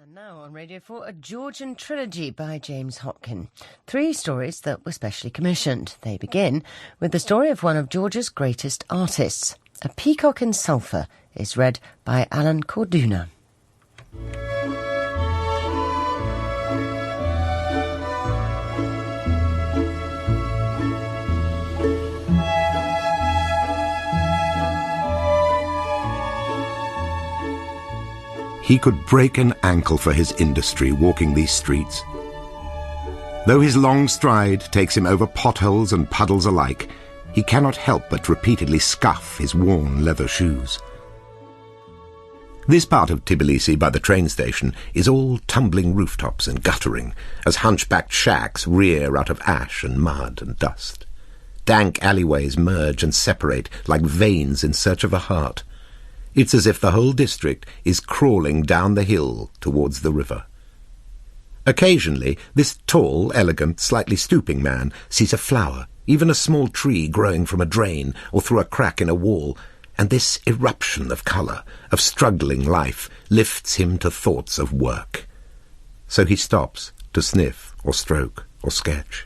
And now on Radio 4, a Georgian trilogy by James Hopkin. 3 stories that were specially commissioned. They begin with the story of one of Georgia's greatest artists. A Peacock in Sulphur is read by Allan Corduner. He could break an ankle for his industry walking these streets. Though his long stride takes him over potholes and puddles alike, he cannot help but repeatedly scuff his worn leather shoes. This part of Tbilisi by the train station is all tumbling rooftops and guttering, as hunchbacked shacks rear out of ash and mud and dust. Dank alleyways merge and separate like veins in search of a heart. It's as if the whole district is crawling down the hill towards the river. Occasionally, this tall, elegant, slightly stooping man sees a flower, even a small tree growing from a drain or through a crack in a wall, and this eruption of colour, of struggling life, lifts him to thoughts of work. So he stops to sniff or stroke or sketch.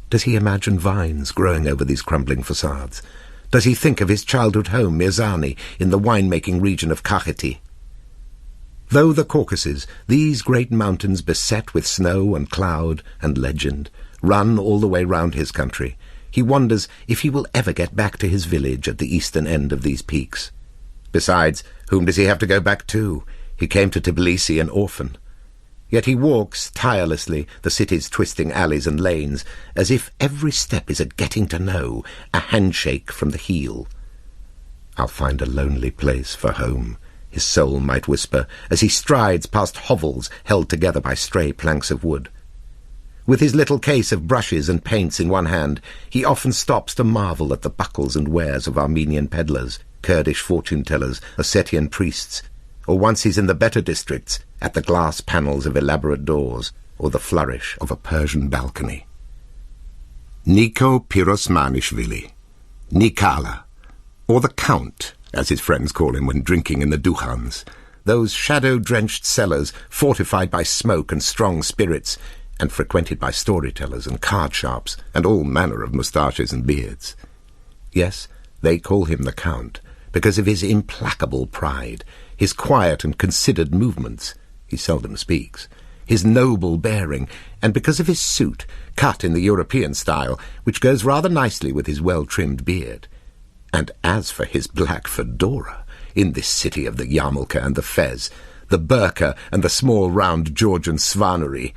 Does he imagine vines growing over these crumbling facades? Does he think of his childhood home, Mirzani, in the wine-making region of Kakheti? Though the Caucasus, these great mountains beset with snow and cloud and legend, run all the way round his country, he wonders if he will ever get back to his village at the eastern end of these peaks. Besides, whom does he have to go back to? He came to Tbilisi an orphan. Yet he walks tirelessly the city's twisting alleys and lanes, as if every step is a getting to know, a handshake from the heel. "I'll find a lonely place for home," his soul might whisper, as he strides past hovels held together by stray planks of wood. With his little case of brushes and paints in one hand, he often stops to marvel at the buckles and wares of Armenian peddlers, Kurdish fortune-tellers, Ossetian priests, or once he's in the better districts, at the glass panels of elaborate doors, or the flourish of a Persian balcony. Niko Pirosmanishvili, Nikala, or the Count, as his friends call him when drinking in the dukhans, those shadow-drenched cellars fortified by smoke and strong spirits, and frequented by storytellers and card sharps, and all manner of moustaches and beards. Yes, they call him the Count, because of his implacable pride, his quiet and considered movements — he seldom speaks — his noble bearing, and because of his suit, cut in the European style, which goes rather nicely with his well-trimmed beard. And as for his black fedora, in this city of the yarmulke and the fez, the burqa and the small round Georgian svanery,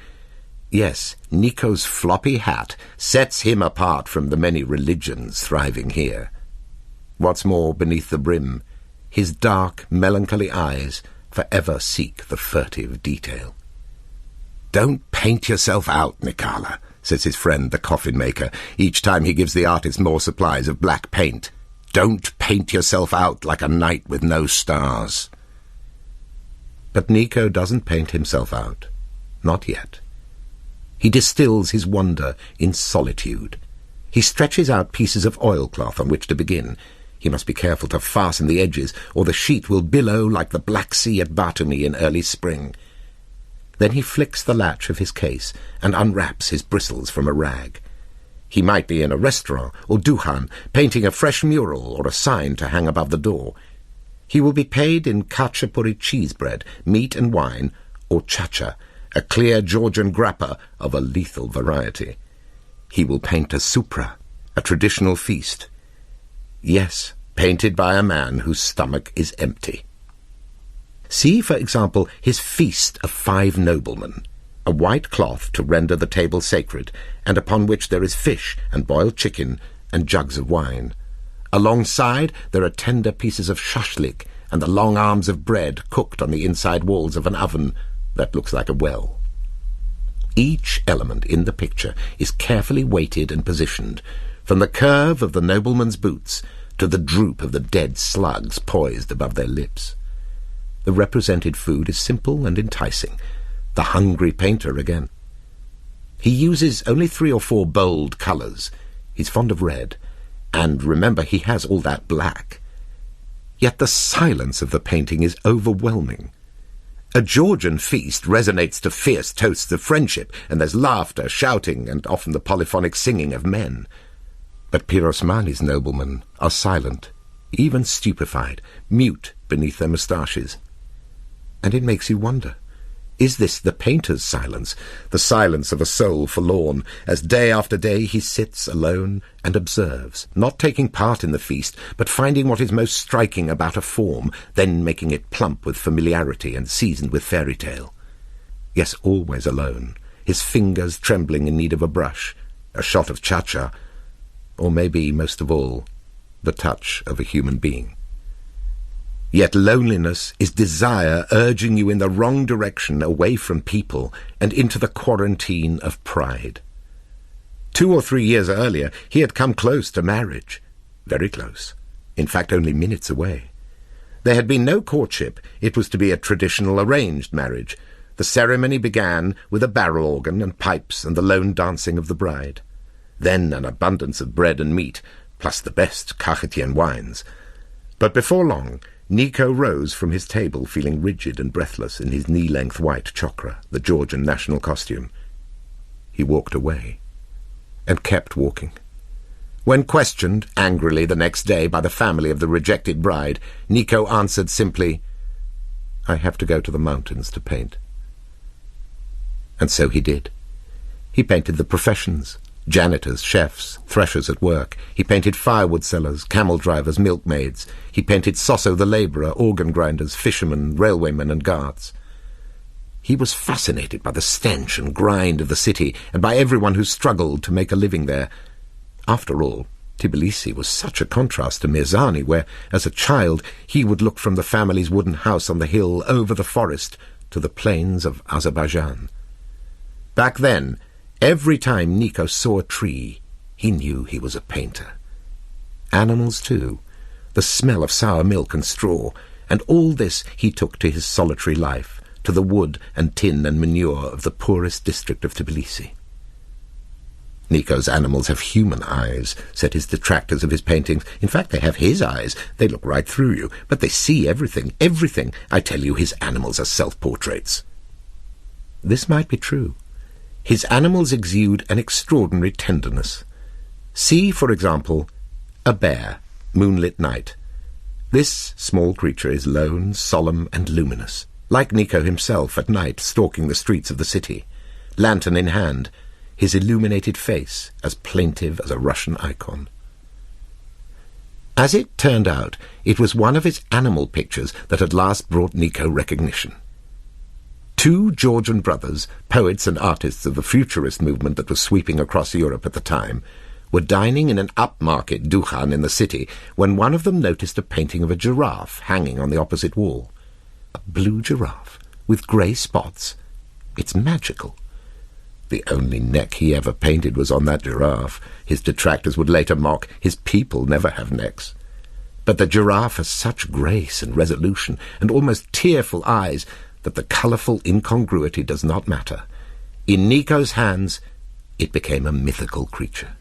yes, Niko's floppy hat sets him apart from the many religions thriving here. What's more, beneath the brim, his dark, melancholy eyes forever seek the furtive detail. "Don't paint yourself out, Nikala," says his friend the coffin-maker, each time he gives the artist more supplies of black paint. "Don't paint yourself out like a night with no stars." But Niko doesn't paint himself out. Not yet. He distills his wonder in solitude. He stretches out pieces of oilcloth on which to begin. He must be careful to fasten the edges, or the sheet will billow like the Black Sea at Batumi in early spring. Then he flicks the latch of his case and unwraps his bristles from a rag. He might be in a restaurant or dukhan, painting a fresh mural or a sign to hang above the door. He will be paid in khachapuri cheese bread, meat and wine, or chacha, a clear Georgian grappa of a lethal variety. He will paint a supra, a traditional feast. Yes, painted by a man whose stomach is empty. See, for example, his feast of 5 noblemen, a white cloth to render the table sacred, and upon which there is fish and boiled chicken and jugs of wine. Alongside there are tender pieces of shashlik and the long arms of bread cooked on the inside walls of an oven that looks like a well. Each element in the picture is carefully weighted and positioned, from the curve of the nobleman's boots to the droop of the dead slugs poised above their lips. The represented food is simple and enticing, the hungry painter again. He uses only 3 or 4 bold colours. He's fond of red, and remember, he has all that black. Yet the silence of the painting is overwhelming. A Georgian feast resonates to fierce toasts of friendship, and there's laughter, shouting, and often the polyphonic singing of men. But Pirosmani's noblemen are silent, even stupefied, mute beneath their moustaches. And it makes you wonder, is this the painter's silence, the silence of a soul forlorn, as day after day he sits alone and observes, not taking part in the feast, but finding what is most striking about a form, then making it plump with familiarity and seasoned with fairy tale? Yes, always alone, his fingers trembling in need of a brush, a shot of cha-cha, or maybe, most of all, the touch of a human being. Yet loneliness is desire urging you in the wrong direction, away from people and into the quarantine of pride. 2 or 3 years earlier, he had come close to marriage. Very close. In fact, only minutes away. There had been no courtship. It was to be a traditional arranged marriage. The ceremony began with a barrel organ and pipes and the lone dancing of the bride. Then an abundance of bread and meat, plus the best Kakheti wines. But before long, Nico rose from his table feeling rigid and breathless in his knee-length white chokra, the Georgian national costume. He walked away, and kept walking. When questioned angrily the next day by the family of the rejected bride, Nico answered simply, "I have to go to the mountains to paint." And so he did. He painted the professions. Janitors, chefs, threshers at work. He painted firewood sellers, camel drivers, milkmaids. He painted Sosso the labourer, organ grinders, fishermen, railwaymen and guards. He was fascinated by the stench and grind of the city and by everyone who struggled to make a living there. After all, Tbilisi was such a contrast to Mirzani, where, as a child, he would look from the family's wooden house on the hill over the forest to the plains of Azerbaijan. Back then, every time Nico saw a tree, he knew he was a painter. Animals, too, the smell of sour milk and straw, and all this he took to his solitary life, to the wood and tin and manure of the poorest district of Tbilisi. Nico's animals have human eyes, said his detractors of his paintings. In fact, they have his eyes. They look right through you, but they see everything, everything. I tell you, his animals are self-portraits. This might be true. His animals exude an extraordinary tenderness. See, for example, a bear, moonlit night. This small creature is lone, solemn, and luminous, like Nico himself at night stalking the streets of the city, lantern in hand, his illuminated face as plaintive as a Russian icon. As it turned out, it was one of his animal pictures that at last brought Nico recognition. 2 Georgian brothers, poets and artists of the futurist movement that was sweeping across Europe at the time, were dining in an upmarket dukhan in the city when one of them noticed a painting of a giraffe hanging on the opposite wall. A blue giraffe with grey spots. It's magical. The only neck he ever painted was on that giraffe. His detractors would later mock, his people never have necks. But the giraffe has such grace and resolution and almost tearful eyes that the colourful incongruity does not matter. In Nico's hands, it became a mythical creature.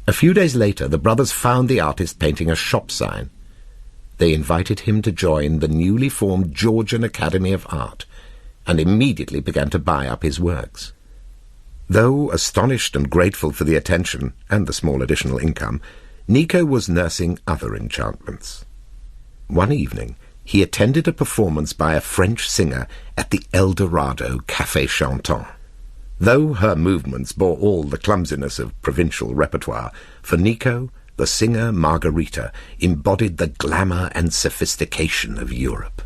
A few days later, the brothers found the artist painting a shop sign. They invited him to join the newly formed Georgian Academy of Art, and immediately began to buy up his works. Though astonished and grateful for the attention and the small additional income, Nico was nursing other enchantments. One evening, he attended a performance by a French singer at the El Dorado Café Chantant. Though her movements bore all the clumsiness of provincial repertoire, for Nico, the singer Margarita embodied the glamour and sophistication of Europe.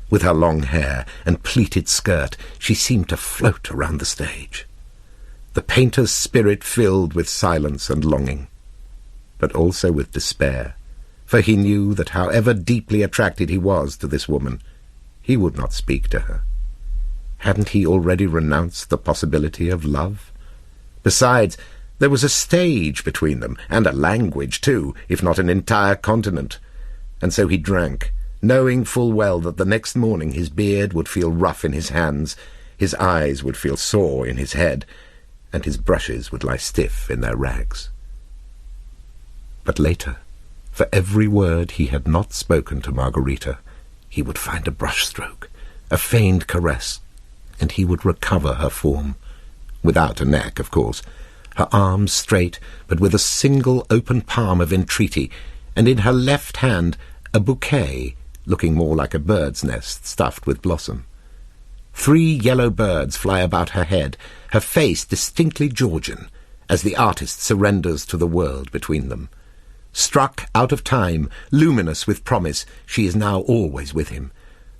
With her long hair and pleated skirt, she seemed to float around the stage. The painter's spirit filled with silence and longing, but also with despair, for he knew that however deeply attracted he was to this woman, he would not speak to her. Hadn't he already renounced the possibility of love? Besides, there was a stage between them, and a language too, if not an entire continent. And so he drank, knowing full well that the next morning his beard would feel rough in his hands, his eyes would feel sore in his head, and his brushes would lie stiff in their rags. But later, for every word he had not spoken to Margarita, he would find a brushstroke, a feigned caress, and he would recover her form. Without a neck, of course. Her arms straight, but with a single open palm of entreaty, and in her left hand a bouquet, looking more like a bird's nest stuffed with blossom. 3 yellow birds fly about her head, her face distinctly Georgian, as the artist surrenders to the world between them. Struck out of time, luminous with promise, she is now always with him,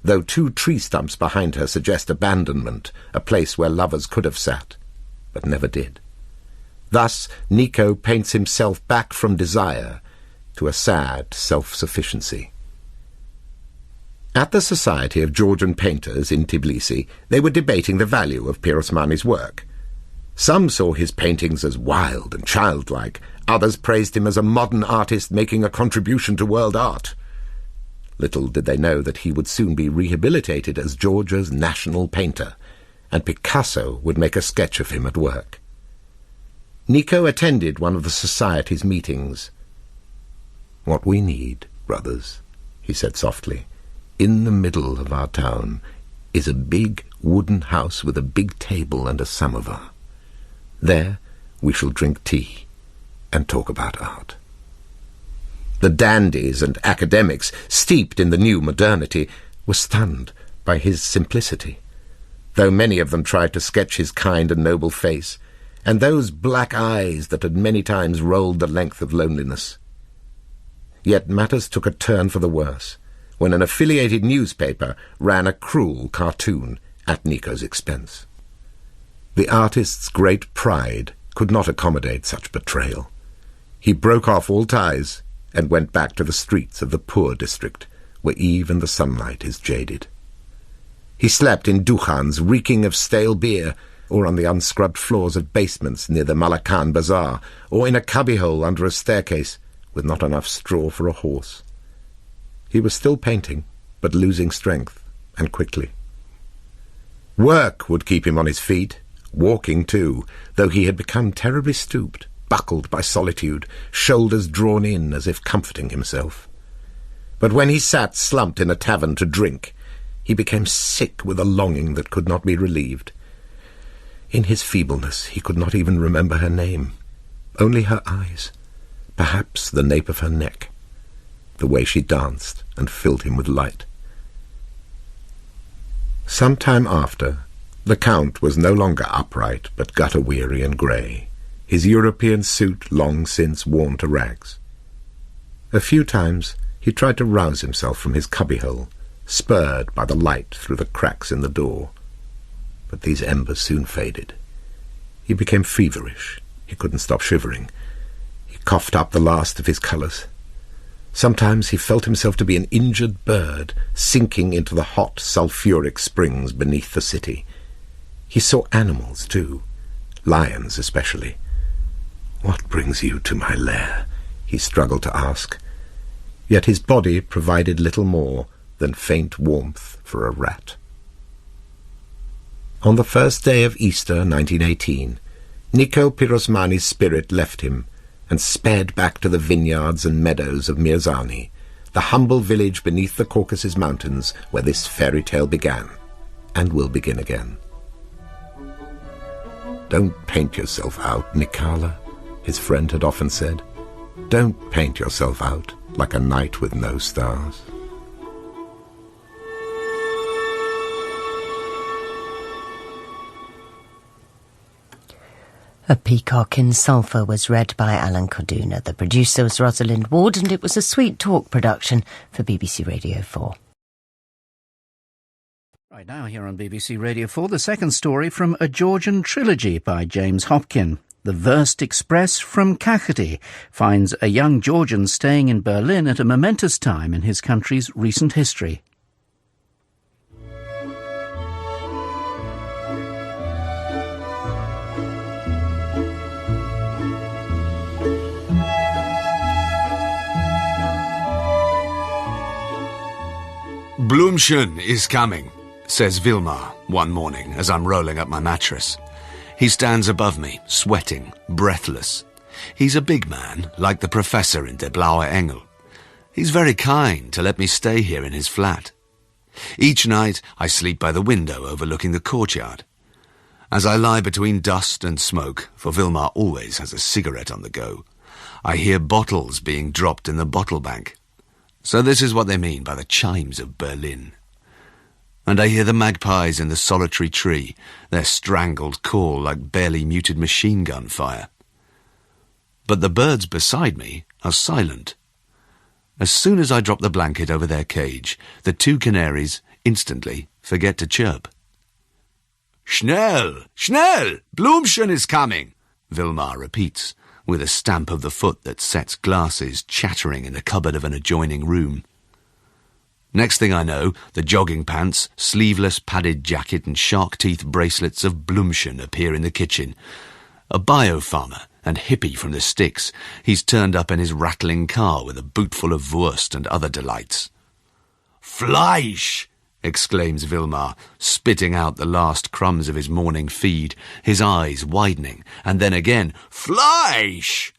though 2 tree stumps behind her suggest abandonment, a place where lovers could have sat, but never did. Thus Nico paints himself back from desire to a sad self-sufficiency. At the Society of Georgian Painters in Tbilisi, they were debating the value of Pirosmani's work. Some saw his paintings as wild and childlike, others praised him as a modern artist making a contribution to world art. Little did they know that he would soon be rehabilitated as Georgia's national painter, and Picasso would make a sketch of him at work. Nico attended one of the Society's meetings. "What we need, brothers," he said softly, "in the middle of our town is a big wooden house with a big table and a samovar. There we shall drink tea and talk about art." The dandies and academics, steeped in the new modernity, were stunned by his simplicity, though many of them tried to sketch his kind and noble face, and those black eyes that had many times rolled the length of loneliness. Yet matters took a turn for the worse, when an affiliated newspaper ran a cruel cartoon at Nico's expense. The artist's great pride could not accommodate such betrayal. He broke off all ties and went back to the streets of the poor district, where even the sunlight is jaded. He slept in dukhans reeking of stale beer, or on the unscrubbed floors of basements near the Malakan Bazaar, or in a cubbyhole under a staircase, with not enough straw for a horse. He was still painting, but losing strength, and quickly. Work would keep him on his feet, walking too, though he had become terribly stooped, buckled by solitude, shoulders drawn in as if comforting himself. But when he sat slumped in a tavern to drink, he became sick with a longing that could not be relieved. In his feebleness he could not even remember her name, only her eyes, perhaps the nape of her neck, the way she danced and filled him with light. Some time after, the Count was no longer upright, but gutter-weary and grey, his European suit long since worn to rags. A few times he tried to rouse himself from his cubbyhole, spurred by the light through the cracks in the door. But these embers soon faded. He became feverish. He couldn't stop shivering. He coughed up the last of his colours. Sometimes he felt himself to be an injured bird sinking into the hot sulphuric springs beneath the city. He saw animals, too, lions especially. "What brings you to my lair?" he struggled to ask. Yet his body provided little more than faint warmth for a rat. On the first day of Easter 1918, Nico Pirosmani's spirit left him and sped back to the vineyards and meadows of Mirzani, the humble village beneath the Caucasus Mountains where this fairy tale began, and will begin again. "Don't paint yourself out, Nikala," his friend had often said. "Don't paint yourself out like a night with no stars." A Peacock in Sulphur was read by Allan Corduner. The producer was Rosalind Ward, and it was a Sweet Talk production for BBC Radio 4. Right now here on BBC Radio 4, the second story from A Georgian Trilogy by James Hopkin. The Wurst Express from Kakheti finds a young Georgian staying in Berlin at a momentous time in his country's recent history. "Blümchen is coming," says Vilmar one morning as I'm rolling up my mattress. He stands above me, sweating, breathless. He's a big man, like the professor in Der Blaue Engel. He's very kind to let me stay here in his flat. Each night I sleep by the window overlooking the courtyard. As I lie between dust and smoke, for Vilmar always has a cigarette on the go, I hear bottles being dropped in the bottle bank. So this is what they mean by the chimes of Berlin. And I hear the magpies in the solitary tree, their strangled call like barely muted machine gun fire. But the birds beside me are silent. As soon as I drop the blanket over their cage, the two canaries instantly forget to chirp. "Schnell! Schnell! Blümchen is coming!" Vilmar repeats, with a stamp of the foot that sets glasses chattering in the cupboard of an adjoining room. Next thing I know, the jogging pants, sleeveless padded jacket and shark teeth bracelets of Blümchen appear in the kitchen. A bio-farmer and hippie from the sticks, he's turned up in his rattling car with a boot full of Wurst and other delights. "Fleisch!" exclaims Vilmar, spitting out the last crumbs of his morning feed, his eyes widening, and then again, "Fleisch!"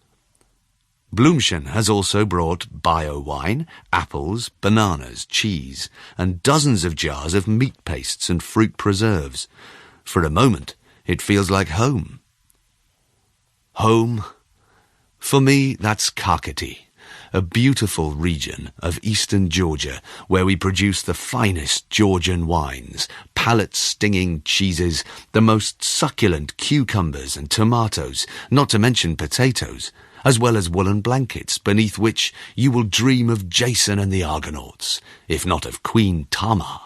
Blümchen has also brought bio-wine, apples, bananas, cheese, and dozens of jars of meat pastes and fruit preserves. For a moment, it feels like home. Home? For me, that's Kakheti, a beautiful region of eastern Georgia where we produce the finest Georgian wines, palate-stinging cheeses, the most succulent cucumbers and tomatoes, not to mention potatoes, as well as woolen blankets beneath which you will dream of Jason and the Argonauts, if not of Queen Tamar.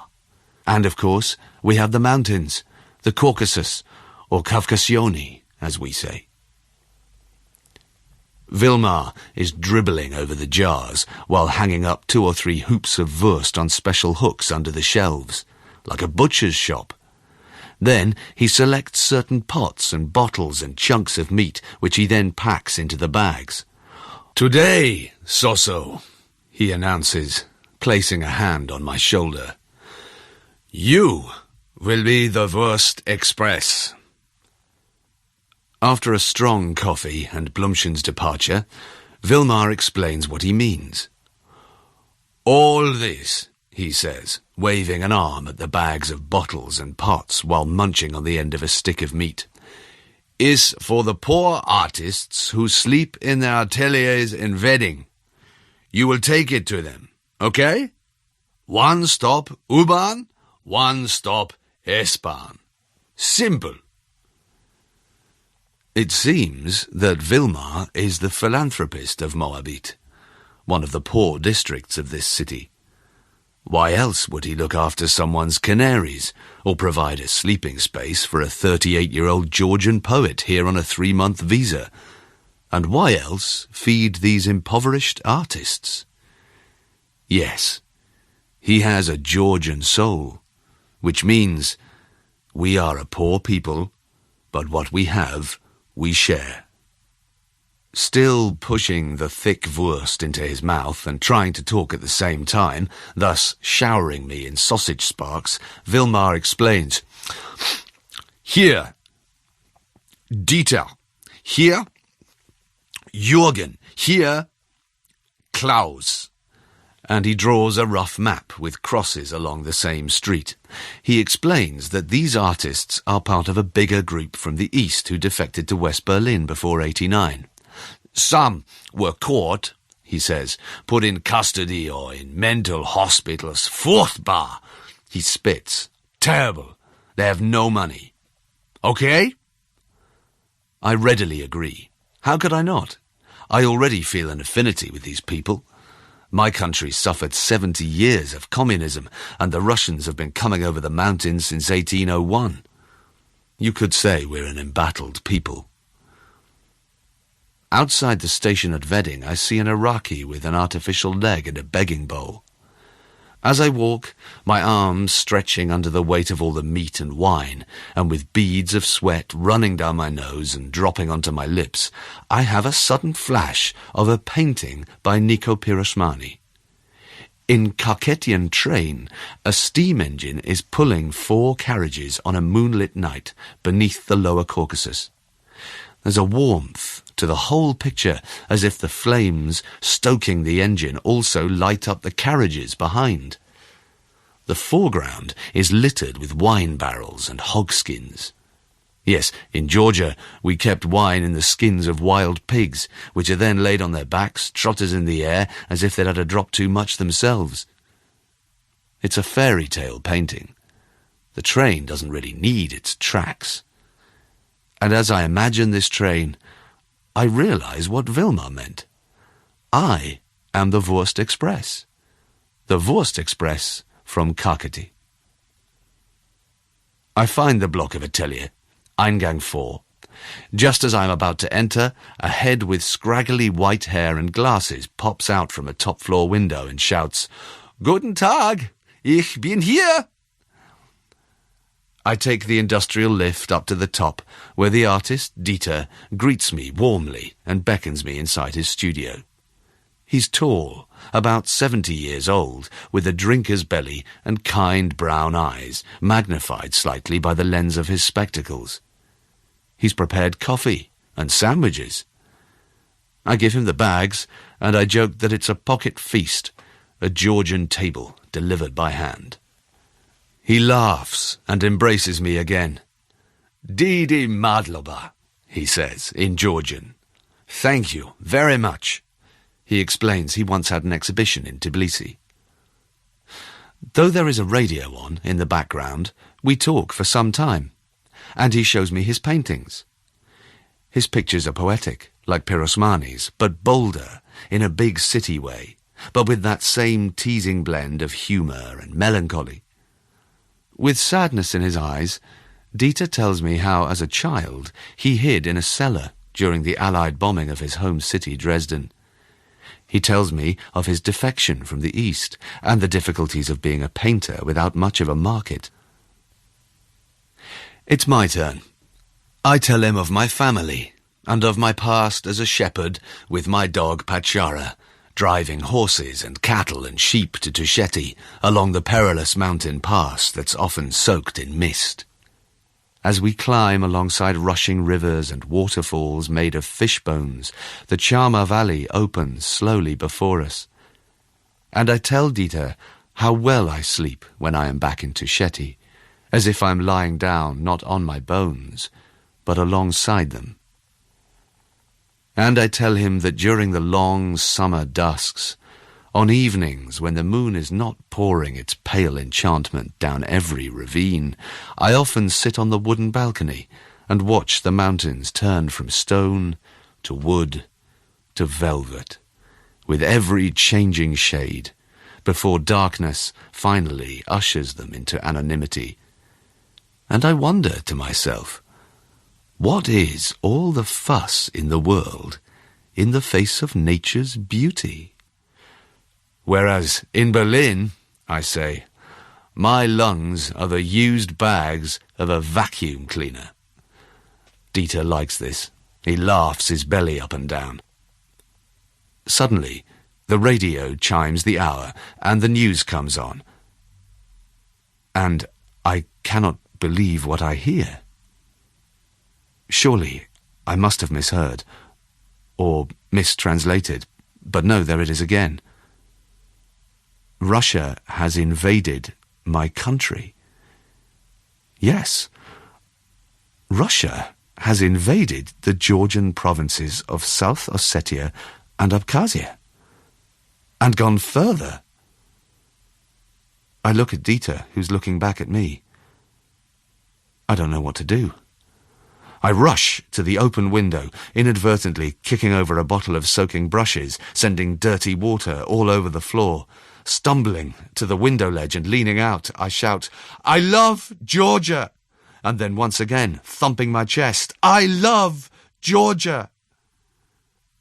And of course, we have the mountains, the Caucasus, or Caucasioni, as we say. Vilmar is dribbling over the jars while hanging up 2 or 3 hoops of Wurst on special hooks under the shelves, like a butcher's shop. Then he selects certain pots and bottles and chunks of meat, which he then packs into the bags. "Today, Soso," he announces, placing a hand on my shoulder, "you will be the Wurst Express." After a strong coffee and Blümchen's departure, Vilmar explains what he means. "All this," he says, waving an arm at the bags of bottles and pots while munching on the end of a stick of meat, "is for the poor artists who sleep in their ateliers in Wedding. You will take it to them, okay? 1 stop U-Bahn, 1 stop S-Bahn. Simple." It seems that Vilmar is the philanthropist of Moabit, one of the poor districts of this city. Why else would he look after someone's canaries, or provide a sleeping space for a 38-year-old Georgian poet here on a 3-month visa? And why else feed these impoverished artists? Yes, he has a Georgian soul, which means we are a poor people, but what we have we share. Still pushing the thick Wurst into his mouth and trying to talk at the same time, thus showering me in sausage sparks, Vilmar explains, "Here, Dieter. Here, Jürgen. Here, Klaus." And he draws a rough map with crosses along the same street. He explains that these artists are part of a bigger group from the east who defected to West Berlin before '89. "Some were caught," he says, "put in custody or in mental hospitals. Furchtbar!" He spits. "Terrible. They have no money. Okay?" I readily agree. How could I not? I already feel an affinity with these people. My country suffered 70 years of communism, and the Russians have been coming over the mountains since 1801. You could say we're an embattled people. Outside the station at Wedding, I see an Iraqi with an artificial leg and a begging bowl. As I walk, my arms stretching under the weight of all the meat and wine, and with beads of sweat running down my nose and dropping onto my lips, I have a sudden flash of a painting by Nico Pirosmani. In Kakhetian train, a steam engine is pulling 4 carriages on a moonlit night beneath the lower Caucasus. There's a warmth to the whole picture, as if the flames stoking the engine also light up the carriages behind. The foreground is littered with wine barrels and hog skins. Yes, in Georgia we kept wine in the skins of wild pigs, which are then laid on their backs, trotted in the air, as if they'd had a drop too much themselves. It's a fairy tale painting. The train doesn't really need its tracks. And as I imagine this train, I realise what Vilma meant. I am the Wurst Express. The Wurst Express from Kakheti. I find the block of atelier, Eingang 4. Just as I'm about to enter, a head with scraggly white hair and glasses pops out from a top-floor window and shouts, "Guten Tag, ich bin hier!" I take the industrial lift up to the top, where the artist, Dieter, greets me warmly and beckons me inside his studio. He's tall, about 70 years old, with a drinker's belly and kind brown eyes, magnified slightly by the lens of his spectacles. He's prepared coffee and sandwiches. I give him the bags, and I joke that it's a pocket feast, a Georgian table delivered by hand. He laughs and embraces me again. "Didi madloba," he says in Georgian. "Thank you very much." He explains he once had an exhibition in Tbilisi. Though there is a radio on in the background, we talk for some time, and he shows me his paintings. His pictures are poetic, like Pirosmani's, but bolder, in a big city way, but with that same teasing blend of humour and melancholy. With sadness in his eyes, Dieter tells me how, as a child, he hid in a cellar during the Allied bombing of his home city, Dresden. He tells me of his defection from the East and the difficulties of being a painter without much of a market. It's my turn. I tell him of my family and of my past as a shepherd with my dog Pachara, driving horses and cattle and sheep to Kakheti along the perilous mountain pass that's often soaked in mist. As we climb alongside rushing rivers and waterfalls made of fish bones, the Chama Valley opens slowly before us. And I tell Dieter how well I sleep when I am back in Kakheti, as if I'm lying down not on my bones, but alongside them. And I tell him that during the long summer dusks, on evenings when the moon is not pouring its pale enchantment down every ravine, I often sit on the wooden balcony and watch the mountains turn from stone to wood to velvet, with every changing shade, before darkness finally ushers them into anonymity. And I wonder to myself, what is all the fuss in the world in the face of nature's beauty? Whereas in Berlin, I say, my lungs are the used bags of a vacuum cleaner. Dieter likes this. He laughs his belly up and down. Suddenly, the radio chimes the hour and the news comes on. And I cannot believe what I hear. Surely I must have misheard, or mistranslated, but no, there it is again. Russia has invaded my country. Yes, Russia has invaded the Georgian provinces of South Ossetia and Abkhazia, and gone further. I look at Dieter, who's looking back at me. I don't know what to do. I rush to the open window, inadvertently kicking over a bottle of soaking brushes, sending dirty water all over the floor. Stumbling to the window ledge and leaning out, I shout, "I love Georgia!" And then once again, thumping my chest, "I love Georgia!"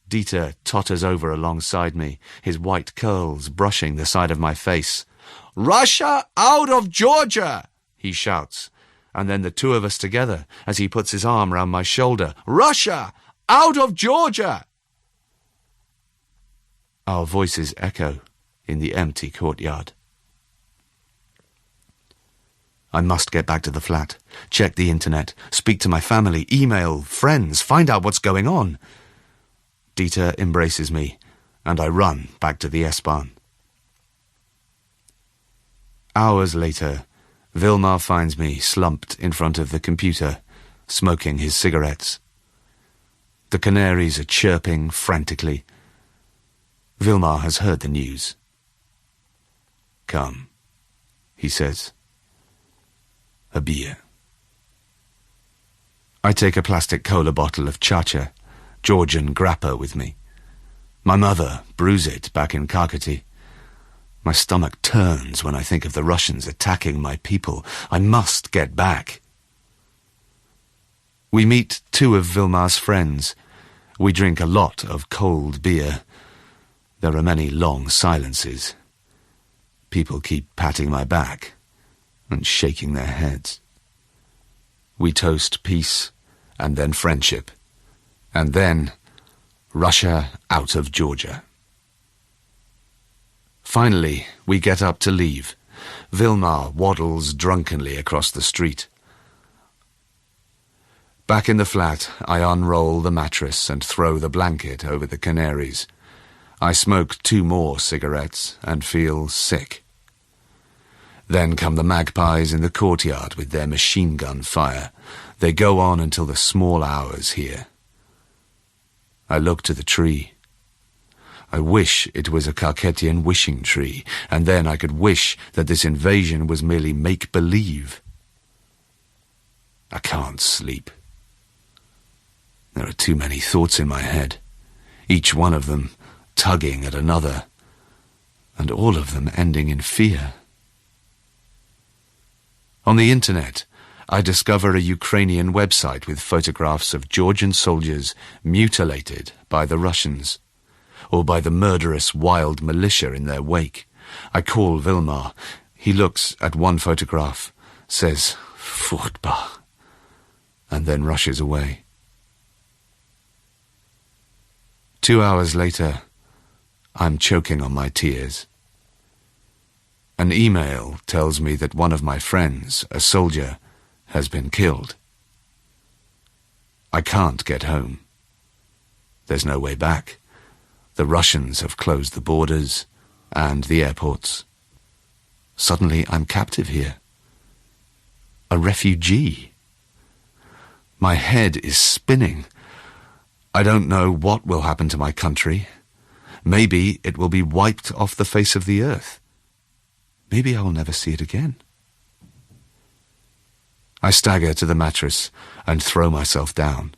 Dieter totters over alongside me, his white curls brushing the side of my face. "Russia out of Georgia!" he shouts. And then the two of us together, as he puts his arm round my shoulder. "Russia out of Georgia!" Our voices echo in the empty courtyard. I must get back to the flat, check the internet, speak to my family, email friends, find out what's going on. Dieter embraces me, and I run back to the S-Bahn. Hours later, Vilmar finds me slumped in front of the computer, smoking his cigarettes. The canaries are chirping frantically. Vilmar has heard the news. "Come," he says. "A beer." I take a plastic cola bottle of Chacha, Georgian grappa, with me. My mother brews it back in Kakheti. My stomach turns when I think of the Russians attacking my people. I must get back. We meet two of Vilmar's friends. We drink a lot of cold beer. There are many long silences. People keep patting my back and shaking their heads. We toast peace, and then friendship, and then Russia out of Georgia. Finally, we get up to leave. Vilmar waddles drunkenly across the street. Back in the flat, I unroll the mattress and throw the blanket over the canaries. I smoke 2 more cigarettes and feel sick. Then come the magpies in the courtyard with their machine gun fire. They go on until the small hours here. I look to the tree. I wish it was a Kakhetian wishing tree, and then I could wish that this invasion was merely make-believe. I can't sleep. There are too many thoughts in my head, each one of them tugging at another, and all of them ending in fear. On the internet, I discover a Ukrainian website with photographs of Georgian soldiers mutilated by the Russians, or by the murderous wild militia in their wake. I call Vilmar. He looks at one photograph, says, "Furchtbar," and then rushes away. 2 hours later, I'm choking on my tears. An email tells me that one of my friends, a soldier, has been killed. I can't get home. There's no way back. The Russians have closed the borders and the airports. Suddenly I'm captive here. A refugee. My head is spinning. I don't know what will happen to my country. Maybe it will be wiped off the face of the earth. Maybe I will never see it again. I stagger to the mattress and throw myself down.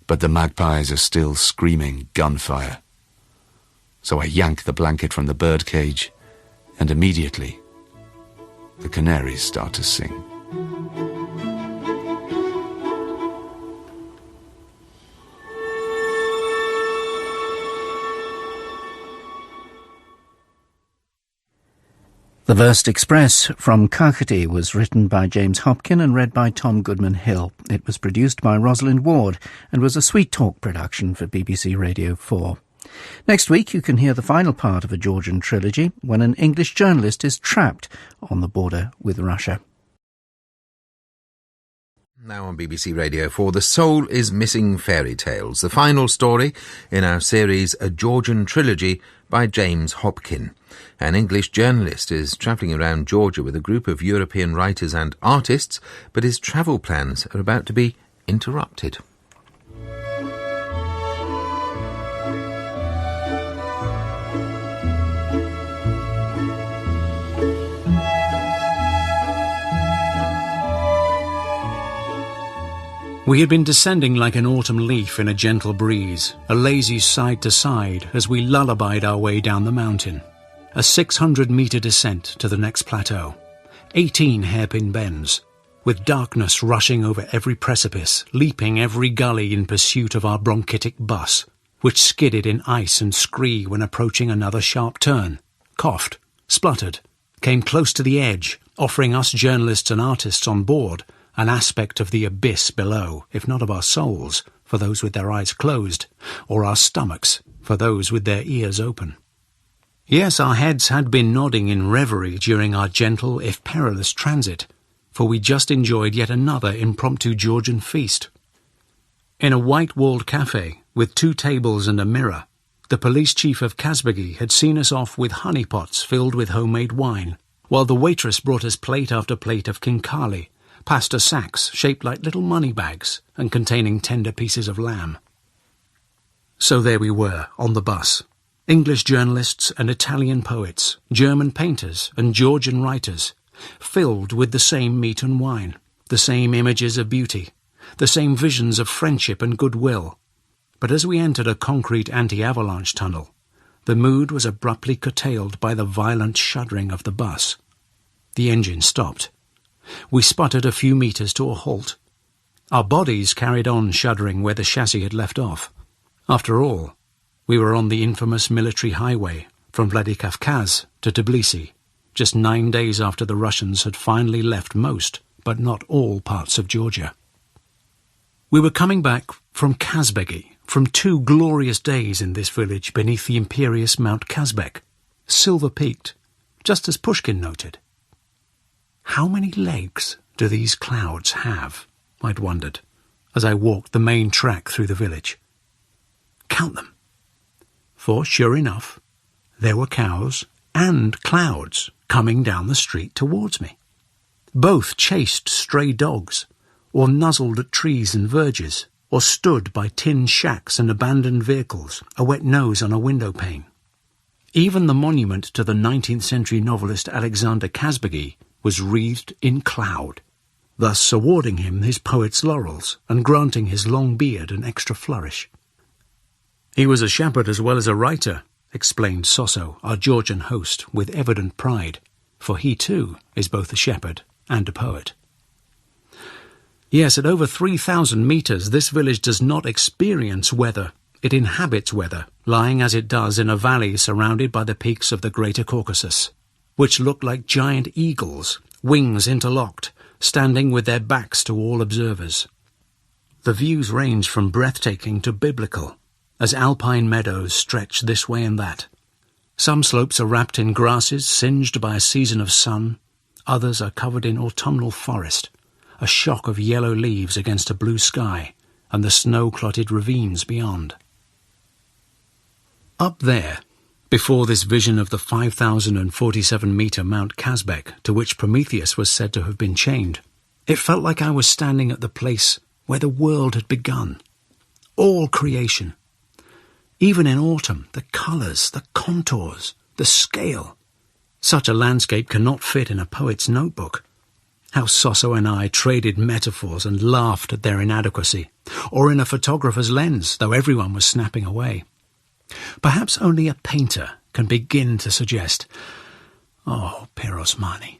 But the magpies are still screaming gunfire. So I yank the blanket from the birdcage, and immediately the canaries start to sing. The Wurst Express from Kakheti was written by James Hopkin and read by Tom Goodman-Hill. It was produced by Rosalind Ward and was a Sweet Talk production for BBC Radio 4. Next week you can hear the final part of a Georgian trilogy when an English journalist is trapped on the border with Russia. Now on BBC Radio 4, The Soul is Missing Fairy Tales, the final story in our series A Georgian Trilogy by James Hopkin. An English journalist is travelling around Georgia with a group of European writers and artists, but his travel plans are about to be interrupted. We had been descending like an autumn leaf in a gentle breeze, a lazy side to side as we lullabied our way down the mountain. A 600-metre descent to the next plateau, 18 hairpin bends, with darkness rushing over every precipice, leaping every gully in pursuit of our bronchitic bus, which skidded in ice and scree when approaching another sharp turn, coughed, spluttered, came close to the edge, offering us journalists and artists on board an aspect of the abyss below, if not of our souls, for those with their eyes closed, or our stomachs, for those with their ears open. Yes, our heads had been nodding in reverie during our gentle, if perilous, transit, for we just enjoyed yet another impromptu Georgian feast. In a white-walled cafe, with 2 tables and a mirror, the police chief of Kazbegi had seen us off with honeypots filled with homemade wine, while the waitress brought us plate after plate of khinkali, pasta sacks shaped like little money bags and containing tender pieces of lamb. So there we were, on the bus. English journalists and Italian poets, German painters and Georgian writers, filled with the same meat and wine, the same images of beauty, the same visions of friendship and goodwill. But as we entered a concrete anti-avalanche tunnel, the mood was abruptly curtailed by the violent shuddering of the bus. The engine stopped. We sputtered a few metres to a halt. Our bodies carried on shuddering where the chassis had left off. After all, we were on the infamous military highway from Vladikavkaz to Tbilisi, just 9 days after the Russians had finally left most, but not all parts of Georgia. We were coming back from Kazbegi, from 2 glorious days in this village beneath the imperious Mount Kazbek, silver-peaked, just as Pushkin noted. How many legs do these clouds have? I'd wondered, as I walked the main track through the village. Count them. For, sure enough, there were cows and clouds coming down the street towards me. Both chased stray dogs, or nuzzled at trees and verges, or stood by tin shacks and abandoned vehicles, a wet nose on a window pane. Even the monument to the 19th century novelist Alexander Kazbegi was wreathed in cloud, thus awarding him his poet's laurels and granting his long beard an extra flourish. He was a shepherd as well as a writer, explained Soso, our Georgian host, with evident pride, for he too is both a shepherd and a poet. Yes, at over 3,000 metres, this village does not experience weather. It inhabits weather, lying as it does in a valley surrounded by the peaks of the Greater Caucasus, which look like giant eagles, wings interlocked, standing with their backs to all observers. The views range from breathtaking to biblical, as alpine meadows stretch this way and that. Some slopes are wrapped in grasses singed by a season of sun, others are covered in autumnal forest, a shock of yellow leaves against a blue sky, and the snow-clotted ravines beyond. Up there, before this vision of the 5,047-metre Mount Kazbek to which Prometheus was said to have been chained, it felt like I was standing at the place where the world had begun. All creation. Even in autumn, the colours, the contours, the scale. Such a landscape cannot fit in a poet's notebook. How Soso and I traded metaphors and laughed at their inadequacy, or in a photographer's lens, though everyone was snapping away. Perhaps only a painter can begin to suggest, oh, Pirosmani.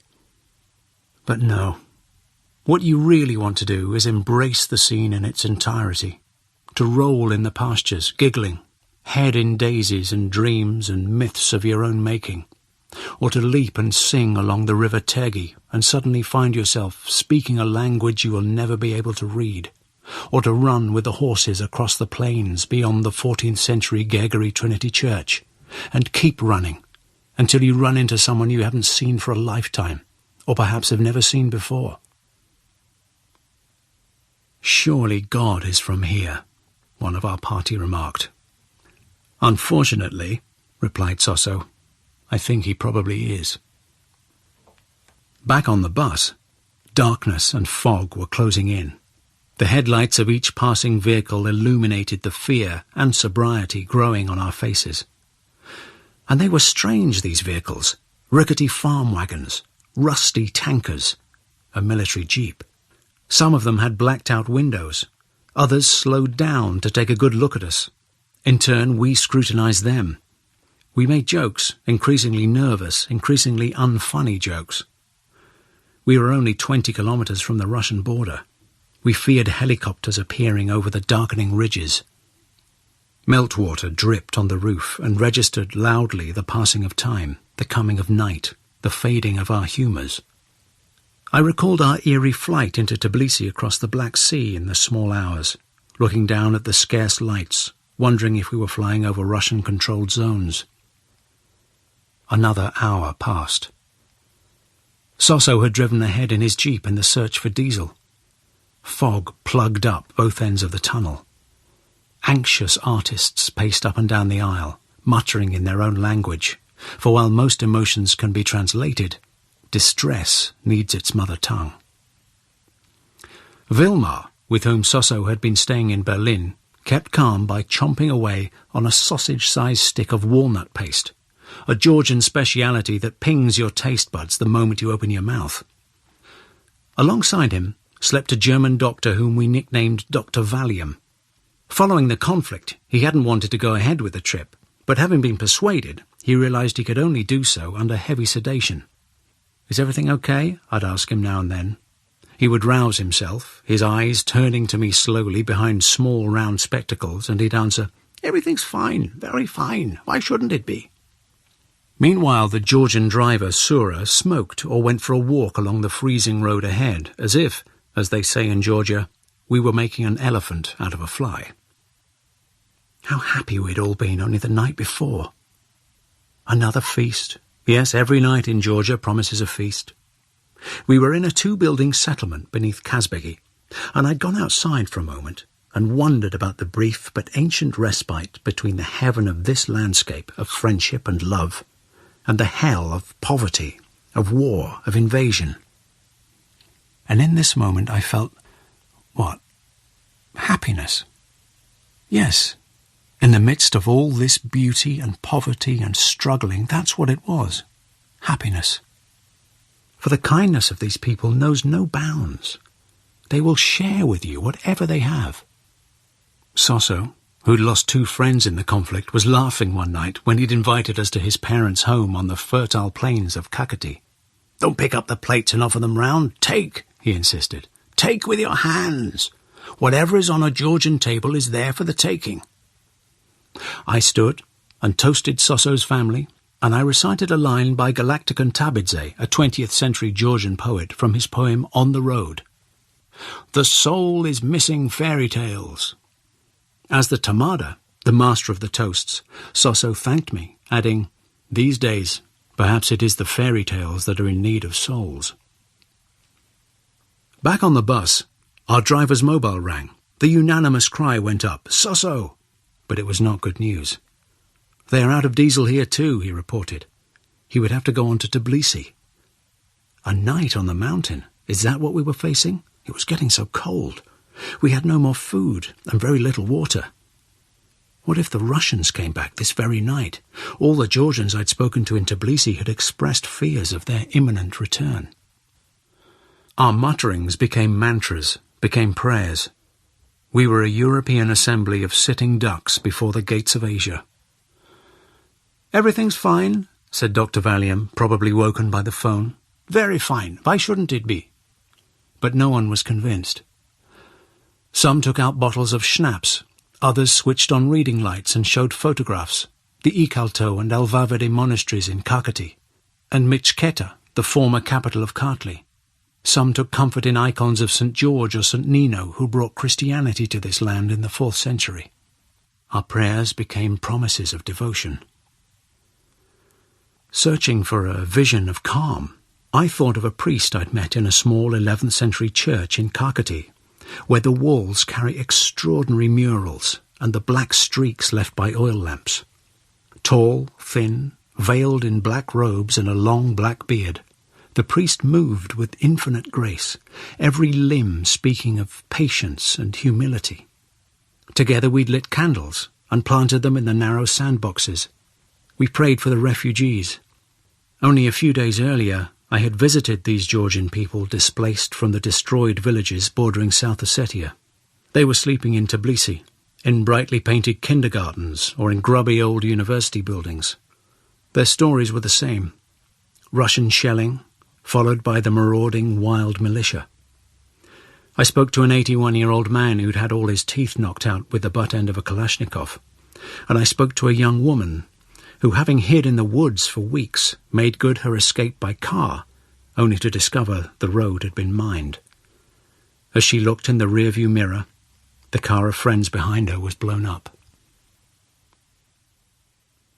But no, what you really want to do is embrace the scene in its entirety, to roll in the pastures, giggling, head in daisies and dreams and myths of your own making, or to leap and sing along the river Tergi and suddenly find yourself speaking a language you will never be able to read, or to run with the horses across the plains beyond the 14th century Gregory Trinity Church, and keep running until you run into someone you haven't seen for a lifetime, or perhaps have never seen before. Surely God is from here, one of our party remarked. Unfortunately, replied Soso, I think he probably is. Back on the bus, darkness and fog were closing in. The headlights of each passing vehicle illuminated the fear and sobriety growing on our faces. And they were strange, these vehicles, rickety farm wagons, rusty tankers, a military jeep. Some of them had blacked-out windows. Others slowed down to take a good look at us. In turn, we scrutinized them. We made jokes, increasingly nervous, increasingly unfunny jokes. We were only 20 kilometers from the Russian border. We feared helicopters appearing over the darkening ridges. Meltwater dripped on the roof and registered loudly the passing of time, the coming of night, the fading of our humours. I recalled our eerie flight into Tbilisi across the Black Sea in the small hours, looking down at the scarce lights, wondering if we were flying over Russian-controlled zones. Another hour passed. Soso had driven ahead in his jeep in the search for diesel. Fog plugged up both ends of the tunnel. Anxious artists paced up and down the aisle, muttering in their own language, for while most emotions can be translated, Distress needs its mother tongue. Vilmar, with whom Soso had been staying in Berlin, kept calm by chomping away on a sausage-sized stick of walnut paste, a Georgian speciality that pings your taste buds the moment you open your mouth. Alongside him slept a German doctor whom we nicknamed Dr. Valium. Following the conflict, he hadn't wanted to go ahead with the trip, but having been persuaded, he realised he could only do so under heavy sedation. "Is everything okay?" I'd ask him now and then. He would rouse himself, his eyes turning to me slowly behind small round spectacles, and he'd answer, "Everything's fine, very fine. Why shouldn't it be?" Meanwhile, the Georgian driver, Sura, smoked or went for a walk along the freezing road ahead, as if, as they say in Georgia, we were making an elephant out of a fly. How happy we'd all been only the night before. Another feast. Yes, every night in Georgia promises a feast. We were in a 2-building settlement beneath Kazbegi, and I'd gone outside for a moment and wondered about the brief but ancient respite between the heaven of this landscape of friendship and love and the hell of poverty, of war, of invasion. And in this moment I felt, what? Happiness. Yes, in the midst of all this beauty and poverty and struggling, that's what it was. Happiness. For the kindness of these people knows no bounds. They will share with you whatever they have. Soso, who'd lost 2 friends in the conflict, was laughing one night when he'd invited us to his parents' home on the fertile plains of Kakheti. "Don't pick up the plates and offer them round. Take," he insisted. "Take with your hands. Whatever is on a Georgian table is there for the taking." I stood and toasted Soso's family, and I recited a line by Galacticon Tabidze, a 20th century Georgian poet, from his poem On the Road. "The soul is missing fairy tales." As the Tamada, the master of the toasts, Soso thanked me, adding, "These days, perhaps it is the fairy tales that are in need of souls." Back on the bus, our driver's mobile rang. The unanimous cry went up, "Soso!" But it was not good news. "They are out of diesel here too," he reported. He would have to go on to Tbilisi. A night on the mountain, is that what we were facing? It was getting so cold. We had no more food and very little water. What if the Russians came back this very night? All the Georgians I'd spoken to in Tbilisi had expressed fears of their imminent return. Our mutterings became mantras, became prayers. We were a European assembly of sitting ducks before the gates of Asia. "Everything's fine," said Dr. Valium, probably woken by the phone. "Very fine. Why shouldn't it be?" But no one was convinced. Some took out bottles of schnapps, others switched on reading lights and showed photographs, the Ikalto and Alvaverde monasteries in Kakheti, and Michketa, the former capital of Kartli. Some took comfort in icons of St. George or St. Nino, who brought Christianity to this land in the 4th century. Our prayers became promises of devotion. Searching for a vision of calm, I thought of a priest I'd met in a small 11th century church in Kakheti, where the walls carry extraordinary murals and the black streaks left by oil lamps. Tall, thin, veiled in black robes and a long black beard, the priest moved with infinite grace, every limb speaking of patience and humility. Together we'd lit candles and planted them in the narrow sandboxes. We prayed for the refugees. Only a few days earlier, I had visited these Georgian people displaced from the destroyed villages bordering South Ossetia. They were sleeping in Tbilisi, in brightly painted kindergartens or in grubby old university buildings. Their stories were the same. Russian shelling, followed by the marauding wild militia. I spoke to an 81-year-old man who'd had all his teeth knocked out with the butt end of a Kalashnikov, and I spoke to a young woman who, having hid in the woods for weeks, made good her escape by car, only to discover the road had been mined. As she looked in the rearview mirror, the car of friends behind her was blown up.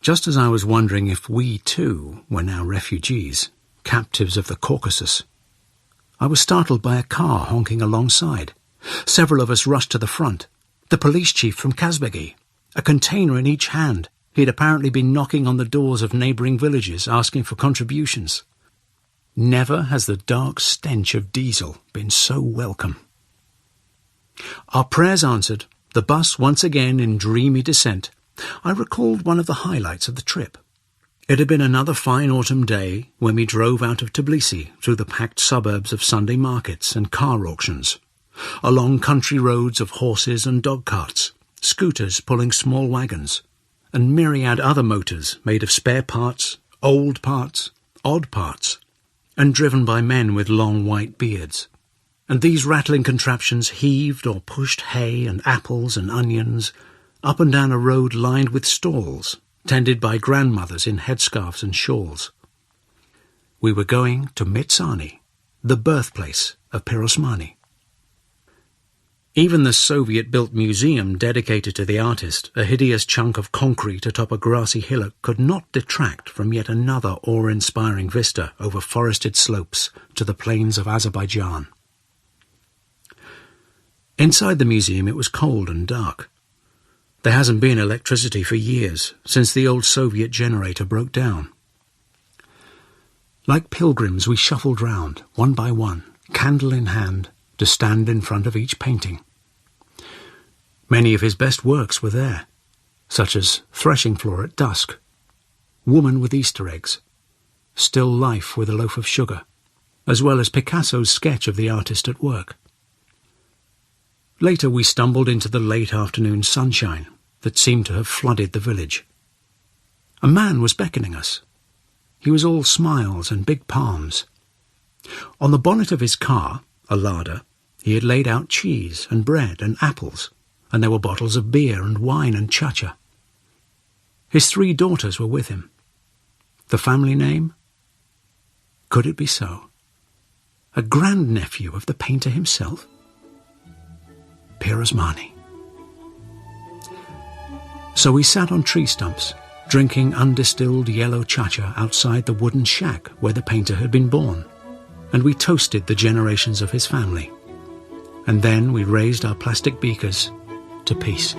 Just as I was wondering if we, too, were now refugees, captives of the Caucasus, I was startled by a car honking alongside. Several of us rushed to the front. The police chief from Kazbegi, a container in each hand. He'd apparently been knocking on the doors of neighbouring villages, asking for contributions. Never has the dark stench of diesel been so welcome. Our prayers answered, the bus once again in dreamy descent, I recalled one of the highlights of the trip. It had been another fine autumn day when we drove out of Tbilisi through the packed suburbs of Sunday markets and car auctions, along country roads of horses and dog carts, scooters pulling small wagons, and myriad other motors made of spare parts, old parts, odd parts, and driven by men with long white beards. And these rattling contraptions heaved or pushed hay and apples and onions up and down a road lined with stalls, tended by grandmothers in headscarves and shawls. We were going to Mitsani, the birthplace of Pirosmani. Even the Soviet-built museum dedicated to the artist, a hideous chunk of concrete atop a grassy hillock, could not detract from yet another awe-inspiring vista over forested slopes to the plains of Azerbaijan. Inside the museum it was cold and dark. There hasn't been electricity for years, since the old Soviet generator broke down. Like pilgrims we shuffled round, one by one, candle in hand, to stand in front of each painting. Many of his best works were there, such as Threshing Floor at Dusk, Woman with Easter Eggs, Still Life with a Loaf of Sugar, as well as Picasso's sketch of the artist at work. Later we stumbled into the late afternoon sunshine that seemed to have flooded the village. A man was beckoning us. He was all smiles and big palms. On the bonnet of his car, a larder, he had laid out cheese and bread and apples, and there were bottles of beer and wine and chacha. His 3 daughters were with him. The family name? Could it be so? A grandnephew of the painter himself? Pirosmani. So we sat on tree stumps, drinking undistilled yellow chacha outside the wooden shack where the painter had been born, and we toasted the generations of his family. And then we raised our plastic beakers to peace.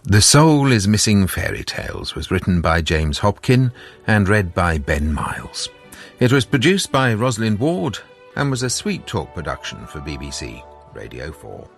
The Soul is Missing Fairy Tales was written by James Hopkin and read by Ben Miles. It was produced by Rosalind Ward and was a Sweet Talk production for BBC Radio 4.